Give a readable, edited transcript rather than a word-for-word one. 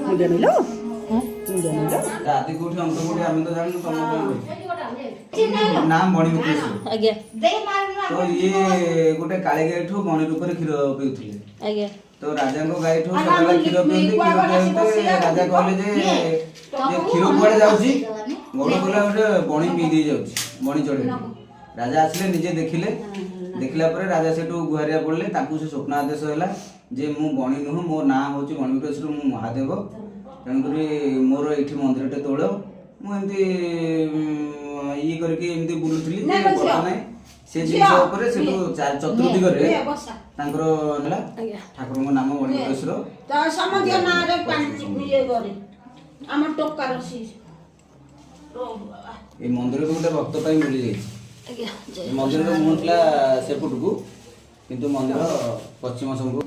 मुझे मिलो मुझे मिलो दादी कोठी अंत कोठी आमे तो जानू तुम नाम बणी मुकेश आज्ञा तो ये गोटे काळे गाय ठो बणी रूप रे खीर पिउथिले आज्ञा तो राजा को गाय ठो सकाळ खीर पिउते राजा कहले जे ये खीर कुआडे जाउची गोड़ बोला गोटे बणी पी दे जाउची बणी चढ़े राजा आसले निजे देखिले देखला परे राजा सेठू गुहारिया पड़ले ताकू से स्वप्न आदेश होला जे मु बणी नुह मो ना होची बणविकेश्वर मु महादेव तेणुकरी मोर एठी मंदिरटे तोड़ मु एमती ये करके एमती बुलुथली से जिनिस उपरे से चतुर्दिग रे तांकर हला ठाकुर को नाम बणविकेश्वर ता समधिया ना रे पानी ये करे हमर टोका रसी ए मंदिर को गोटे भक्त पाई मिली जाई मंदिर रो मुहला सेपटू किंतु मंदिर पश्चिम संगु